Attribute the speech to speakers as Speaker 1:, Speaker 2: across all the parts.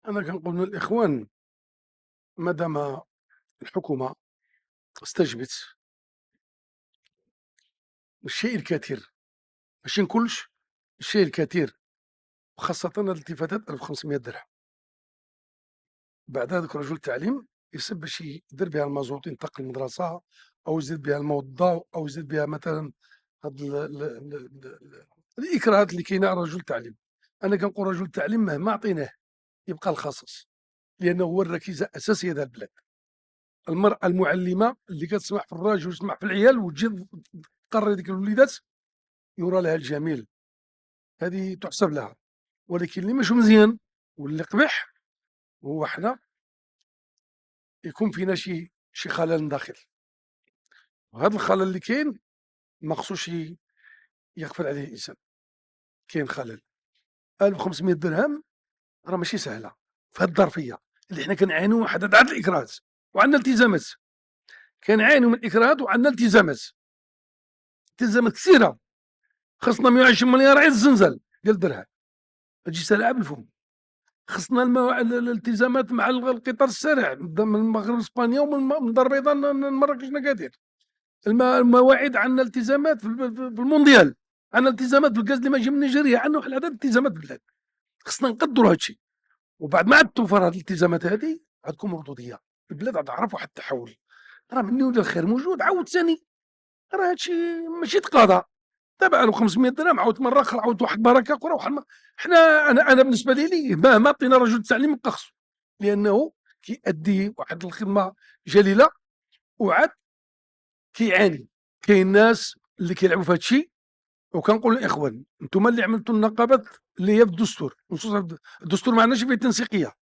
Speaker 1: أنا كنقول للإخوان مادام الحكومة استجبت الشيء الكثير، ماشي كلش، الشيء الكثير، وخاصة الالتفاتات 1500 درهم. بعد هذاك رجل التعليم يسب باش يدير بها المازوط ينتقل المدرسة، أو يزيد بها الموظف، أو يزيد بها مثلا هاد الإكراهات اللي كاينة على رجل التعليم. أنا كنقول رجل التعليم مهما عطيناه يبقى الخصص، لأنه هو الركيزة الأساسية ديال البلاد. المرأة المعلمة اللي كتسمح في الراجل وتسمح في العيال وتجي تقري ديك الوليدات يرى لها الجميل، هذه تحسب لها. ولكن اللي ماشي مزيان واللي قبح هو حنا يكون فينا شي خلل داخل، وهذا الخلل اللي كاين ما خصوش يغفل عليه الانسان. كاين خلل 1500 درهم راه ماشي سهله في هذه الظرفيه اللي حنا كنعانيو من حدد عدد الاكراهات وعندنا التزامات. كنعانيو من الاكراهات وعندنا التزامات كثيره. خصنا 120 مليار غير الزنزل ديال الدرهم، تجي سالعه بالفم. خصنا الالتزامات مع القطار السريع من المغرب لاسبانيا ومن الدار البيضاء لمراكش نكادير. المواعيد عندنا التزامات في المونديال، عندنا التزامات في الغاز اللي ما يجي من نيجيريا، عندنا واحد العدد التزامات بالبلاد. خصنا نقدروا هذا الشيء، وبعد ما عاد توفر هذه الالتزامات هذه عندكم مردوديه. البلاد عاد تعرف واحد التحول، راه مني ولا الخير موجود عاود ثاني. راه هذا الشيء ماشي تقاضى. دابا له 500 درهم عاود مره اخرى عاود واحد البركه اخرى حنا انا بالنسبه لي مهما عطينا رجل التعليم يبقى خصو، لانه كيأدي واحد الخدمه جليله وعاد كيعاني. كاين ناس اللي كيلعبوا في هذا الشيء. وكنقول للاخوان انتم اللي عملتوا النقابات اللي هي في الدستور، الدستور ما عندناش فيه تنسيقيه،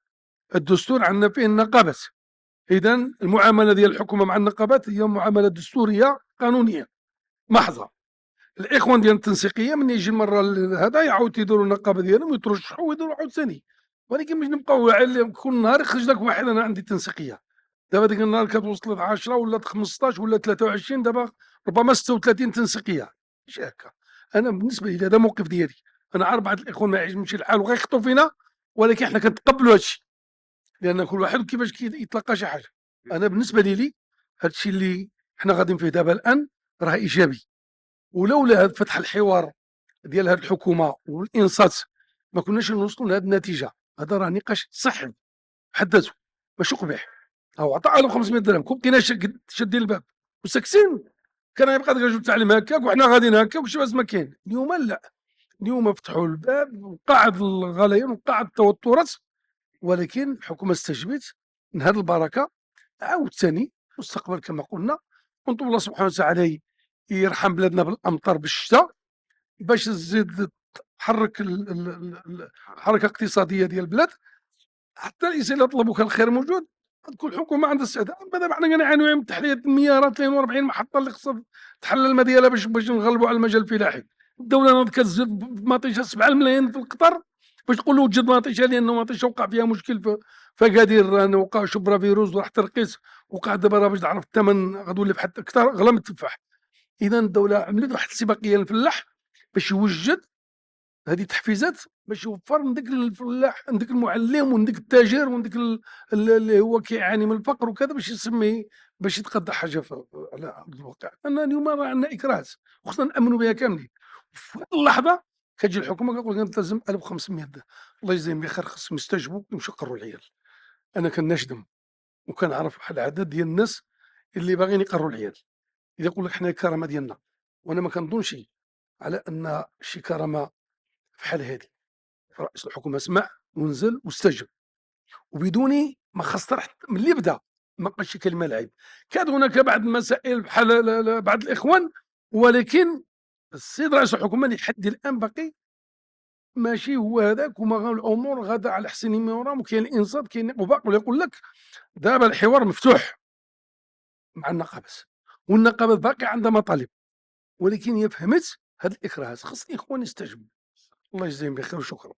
Speaker 1: الدستور عندنا فيه النقابات. اذا المعامله ديال الحكومه مع النقابات هي معامله دستوريه قانونيه محضه. الاخوان ديال التنسيقيه من يجي المره هذا يعاود يديروا النقابه ديالهم ويترشحوا ويديروا عاود ثاني. ولكن مش نبقاو كل نهار يخرج لك واحد انا عندي تنسيقيه. دابا ديك النهار كتوصل 10 ولات 15 ولا 23، دابا ربما 36 تنسيقيه. ماشي هكا. انا بالنسبه لي هذا موقف ديالي. انا عارف بعض الاخوان ما يعجبهمش الحال وغيخطوا فينا، ولكن حنا كنتقبلوا هذا الشيء، لان كل واحد كيفاش يتلقى شي حاجه. انا بالنسبه لي هذا الشيء اللي حنا غاديين فيه دابا الان راه ايجابي. ولولا هذا فتح الحوار ديال هذه الحكومه والانصات ما كناش نوصلوا لهذه النتيجه. هذا راه نقاش صحي بحد ذاته ماشي قبيح. او عطاها له 500 درهم كون بقينا شادين الباب وساكسين، كان يبقى رجل التعليم هكاك وحنا غاديين هكاك وشي باس ما كاين. اليوم لا، اليوم فتحوا الباب وقعد الغليان وقعد التوترات، ولكن الحكومه استجبت من هذه البركه. عاود ثاني مستقبل كما قلنا، ونطلب الله سبحانه وتعالى يرحم بلادنا بالامطار بالشتاء باش تزيد تحرك الحركه الاقتصاديه ديال البلاد. حتى الانسان يطلبك الخير موجود، تكون الحكومه عندها استعداد. دابا حنا كنعانيو من تحليه المياه، 42 محطه اللي خصها تحل الماء ديالها باش نغلبوا على المجال الفلاحي. الدوله ناض كتزيد بمطيشه 7 ملايين في القطر باش تقول له وجد مطيشه، لانه مطيشه وقع فيها مشكل في اكادير، راه وقع شبرا فيروس وراح ترقيص. وقع دابا راه باش تعرف الثمن غتولي بحال اكثر اغلى من التفاح. اذا الدوله عملت واحد السباقيه للفلاح باش يوجد هذه تحفيزات باش يوفر من ديك الفلاح، من ديك المعلم ومن ديك التاجر ومن ديك اللي هو كيعاني من الفقر وكذا باش يسميه باش يتقدى حاجه على ارض الواقع. انا اليوم راه عندنا اكراهات وخصنا نامنوا بها كاملين. في هذه اللحظه كتجي الحكومه كتقول لك لازم 1500 درهم. الله يجزيهم بخير، خصهم يستجبوا ويمشيو يقروا العيال. انا كنشدم وكنعرف واحد العدد ديال الناس اللي باغيين يقروا العيال، اللي يقول لك حنا الكرامه ديالنا. وانا ما كنظنش على ان شي كرامه في حال هذه. رئيس الحكومه سمع ونزل واستجب، وبدون ما خسر حتى من اللي بدا ما بقاش شي كلمه العيب. كان هناك بعض المسائل بحال بعض الاخوان، ولكن السيد رئيس الحكومه لحد الان باقي ماشي هو هذاك، وما الامور غادا على حسن ما يرام، وكاين الانصات كاين وباقي يقول لك دابا الحوار مفتوح مع النقابات، والنقابات باقي عندها مطالب. ولكن هي فهمت هذه الاكراهات، خص الاخوان يستجبوا. الله يجزيهم بخير وشكرا.